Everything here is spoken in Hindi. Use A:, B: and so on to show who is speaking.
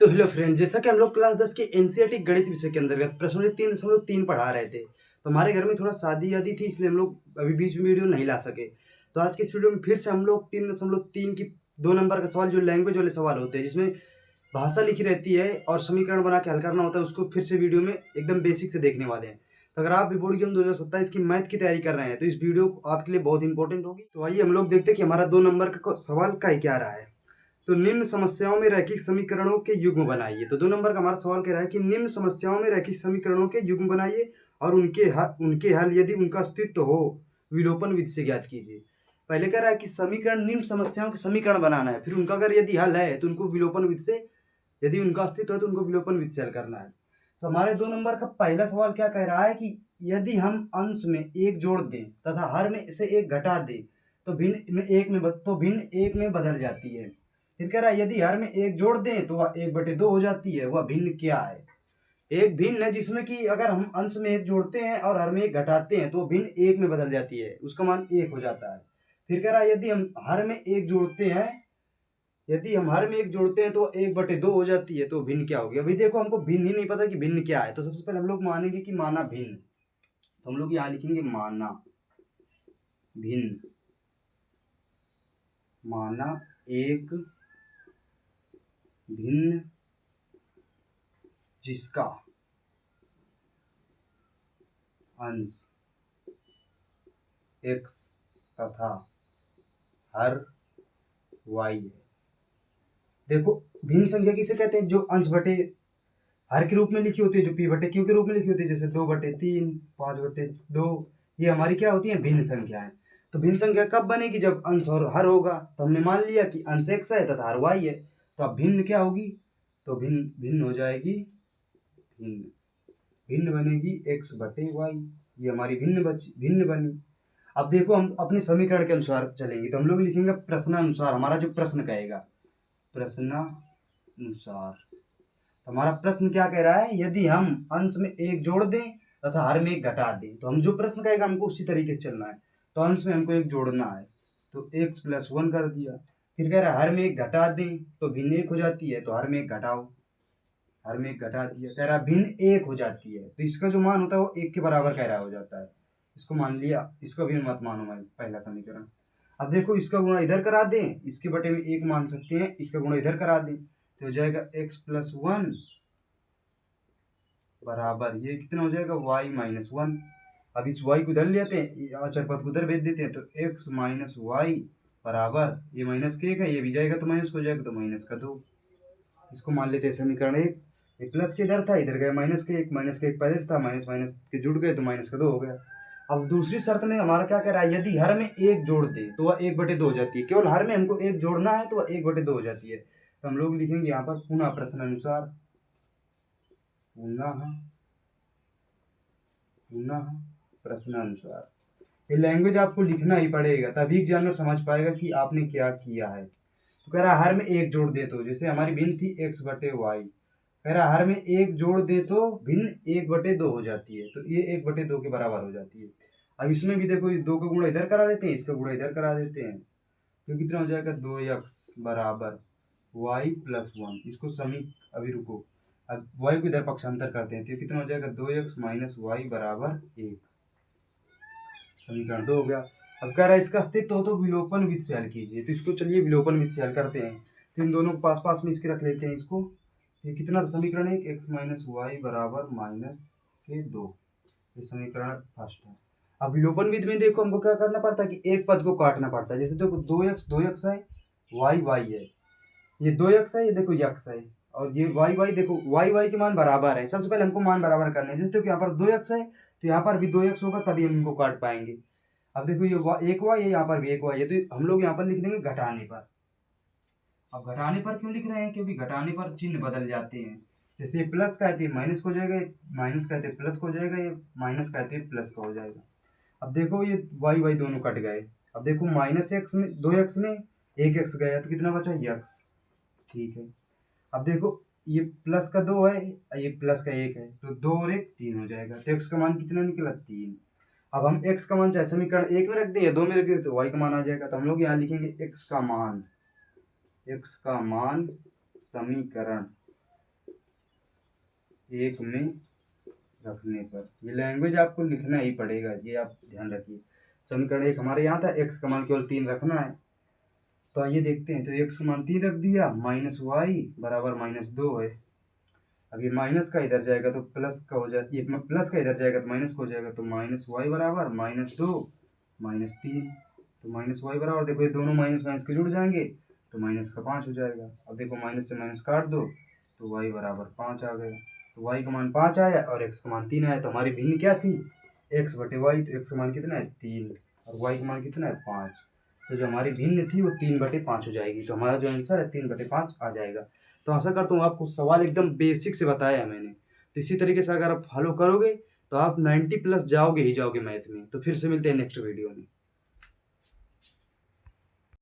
A: तो हेलो फ्रेंड, जैसा कि हम लोग क्लास 10 के एनसीईआरटी गणित विषय के अंतर्गत प्रश्न 3.3 पढ़ा रहे थे। तो हमारे घर में थोड़ा शादी आदि थी, इसलिए हम लोग अभी बीच में वीडियो नहीं ला सके। तो आज के इस वीडियो में फिर से हम लोग 3.3 की 2 नंबर का सवाल, जो लैंग्वेज वाले सवाल होते हैं जिसमें भाषा लिखी रहती है और समीकरण बना के हल करना होता है, उसको फिर से वीडियो में एकदम बेसिक से देखने वाले हैं। तो अगर आप भी बोर्ड एग्जाम 2027 की मैथ की तैयारी कर रहे हैं तो इस वीडियो आपके लिए बहुत इंपॉर्टेंट होगी। तो आइए हम लोग देखते हैं कि हमारा 2 नंबर का सवाल का क्या रहा है। तो निम्न समस्याओं में रैखिक समीकरणों के युग्म बनाइए। तो 2 नंबर का हमारा सवाल कह रहा है कि निम्न समस्याओं में रैखिक समीकरणों के युग्म बनाइए और उनके हल यदि उनका अस्तित्व हो विलोपन विधि से ज्ञात कीजिए। पहले कह रहा है कि समीकरण, निम्न समस्याओं के समीकरण बनाना है, फिर उनका अगर यदि हल है तो उनको विलोपन विधि से, यदि उनका अस्तित्व है तो उनको विलोपन विधि से हल करना है। तो हमारे 2 नंबर का पहला सवाल क्या कह रहा है कि यदि हम अंश में एक जोड़ दें तथा हर में से एक घटा दें तो भिन्न एक में बदल जाती है। फिर कह रहा है यदि हर में एक जोड़ दें तो वह 1/2 हो जाती है। वह भिन्न क्या है? एक भिन्न है जिसमें कि अगर हम अंश में एक जोड़ते हैं और हर में एक घटाते हैं तो भिन्न एक में बदल जाती है, उसका मान 1 हो जाता है। फिर कह रहा है यदि हम हर में एक जोड़ते हैं, तो 1/2 हो जाती है, तो भिन्न क्या होगी? अभी देखो, हमको भिन्न ही नहीं पता कि भिन्न क्या है। तो सबसे पहले हम लोग मानेंगे कि माना भिन्न। तो हम लोग यहाँ लिखेंगे माना भिन्न। माना एक भिन्न जिसका अंश x तथा हर y है। देखो, भिन्न संख्या किसे कहते हैं? जो अंश बटे हर के रूप में लिखी होती है, जो p बटे q के रूप में लिखी होती है, जैसे 2/3, 5/2। ये हमारी क्या होती है? भिन्न संख्याएं। तो भिन्न संख्या कब बनेगी? जब अंश और हर होगा। तो हमने मान लिया कि अंश x है तथा हर y है, तो अब भिन्न क्या होगी? तो भिन्न हो जाएगी, भिन्न बनेगी x/y। ये हमारी भिन्न बनी। अब देखो, हम अपने समीकरण के अनुसार चलेंगे। तो हम लोग लिखेंगे प्रश्नानुसार। हमारा जो प्रश्न कहेगा प्रश्नानुसार। तो हमारा प्रश्न क्या कह रहा है? यदि हम अंश में एक जोड़ दें तथा हर में एक घटा दें। तो हम जो प्रश्न कहेगा हमको उसी तरीके से चलना है। तो अंश में हमको एक जोड़ना है, तो x+1 कर दिया। फिर कह रहा है हर में एक घटा दें तो भिन्न 1 हो जाती है, तो हर में एक घटाओ। हर में एक घटा दिया, कह रहा भिन्न 1 हो जाती है, तो इसका जो मान होता है वो 1 के बराबर कह रहा हो जाता है। इसको मान लिया, इसको भी मत मानो मैं पहला समीकरण। अब देखो, इसका गुणा इधर करा दें, इसके बटे में 1 मान सकते हैं, इसका गुणा इधर करा दें तो हो जाएगा x+1 बराबर, ये कितना हो जाएगा? y-1। अब इस y को इधर ले आते हैं, अचर पद को उधर भेज देते हैं, तो x-y बराबर, ये माइनस के 1 है, ये भी जाएगा तो माइनस हो जाएगा, तो -2। इसको मान लेते हैं समीकरण 1। ये प्लस के इधर था, इधर गया -1, -1 पहले से था, माइनस माइनस के जुड़ गए तो -2 हो गया। अब दूसरी शर्त में हमारा क्या कह रहा है? यदि हर में एक जोड़ दे तो वह 1/2 हो जाती है। केवल हर में हमको एक जोड़ना है तो वह 1/2 हो जाती है। तो हम लोग लिखेंगे यहाँ पर पुनः प्रश्नानुसार, पुनः प्रश्नानुसार। ये लैंग्वेज आपको लिखना ही पड़ेगा, तभी एग्जामिनर समझ पाएगा कि आपने क्या किया है। तो कह रहा है हर में एक जोड़ दे तो, जैसे हमारी भिन्न थी x/y, कह रहा है हर में एक जोड़ दे तो भिन्न 1/2 हो जाती है, तो ये 1/2 के बराबर हो जाती है। अब इसमें भी देखो, ये 2 का गुणा इधर करा देते हैं, इसका गुणा इधर करा देते हैं, तो कितना हो जाएगा? 2x बराबर y+1। इसको अभी रुको, अब y को इधर पक्षांतर करते हैं, तो कितना हो जाएगा? 2x - y बराबर 1। समीकरण 2 हो गया। अब कह रहा है इसका अस्तित्व हो तो विलोपन विधि से हल कीजिए। तो इसको चलिए विलोपन विधि से हल करते हैं। तो इन दोनों को पास पास में इसके रख लेते हैं इसको। ये कितना समीकरण है? x - y बराबर -2। ये समीकरण फर्स्ट है। अब विलोपन विधि में देखो, हमको क्या करना पड़ता है कि एक पद को काटना पड़ता है। जैसे देखो, 2x है, y है, ये 2x है, ये देखो x है, और ये y देखो, y के मान बराबर है। सबसे पहले हमको मान बराबर करने हैं। जैसे देखो, यहाँ पर 2x है तो यहाँ पर भी 2x होगा, तभी हम इनको काट पाएंगे। अब देखो, ये 1y है, यहाँ पर भी 1y है, तो हम लोग यहाँ पर लिख देंगे घटाने पर। अब घटाने पर क्यों लिख रहे हैं? क्योंकि घटाने पर चिन्ह बदल जाते हैं। जैसे ये प्लस का है तो ये माइनस हो जाएगा, माइनस का है तो प्लस हो जाएगा, ये माइनस का है तो प्लस का हो जाएगा। अब देखो, ये y दोनों कट गए। अब देखो, -x में 2x में 1x गया तो कितना बचा? x। ठीक है। अब देखो, ये प्लस का 2 है, ये प्लस का 1 है, तो 2 और 1 3 हो जाएगा। तो x का मान कितना निकला? 3। अब हम x का मान चाहे समीकरण 1 में रख दें या 2 में रख दें तो y का मान आ जाएगा। तो हम लोग यहाँ लिखेंगे x का मान समीकरण 1 में रखने पर, ये लैंग्वेज आपको लिखना ही पड़ेगा, ये आप ध्यान रखिए। समीकरण 1 हमारे यहाँ था, x का मान केवल 3 रखना है। तो आइए देखते हैं, तो x का मान 3 रख दिया, माइनस वाई बराबर -2 है। अब ये माइनस का इधर जाएगा तो प्लस का हो जाए, ये प्लस का इधर जाएगा तो माइनस का हो जाएगा, तो माइनस वाई बराबर -2 -3। तो माइनस वाई बराबर, देखो ये दोनों माइनस माइनस के जुड़ जाएंगे तो माइनस का 5 हो जाएगा। अब देखो माइनस से माइनस काट दो तो वाई बराबर 5 आ गया। तो वाई का मान 5 आया और एक्स का मान 3 आया। तो हमारी भिन्न क्या थी, एक्स बटे वाई। तो एक्स का मान कितना है 3 और वाई का मान कितना है 5। तो जो हमारी भिन्न थी वो 3/5 हो जाएगी। तो हमारा जो आंसर है 3/5 आ जाएगा। तो आशा करता हूँ आपको सवाल एकदम बेसिक से बताया है मैंने। तो इसी तरीके से अगर आप फॉलो करोगे तो आप 90+ जाओगे ही जाओगे मैथ में। तो फिर से मिलते हैं नेक्स्ट वीडियो में।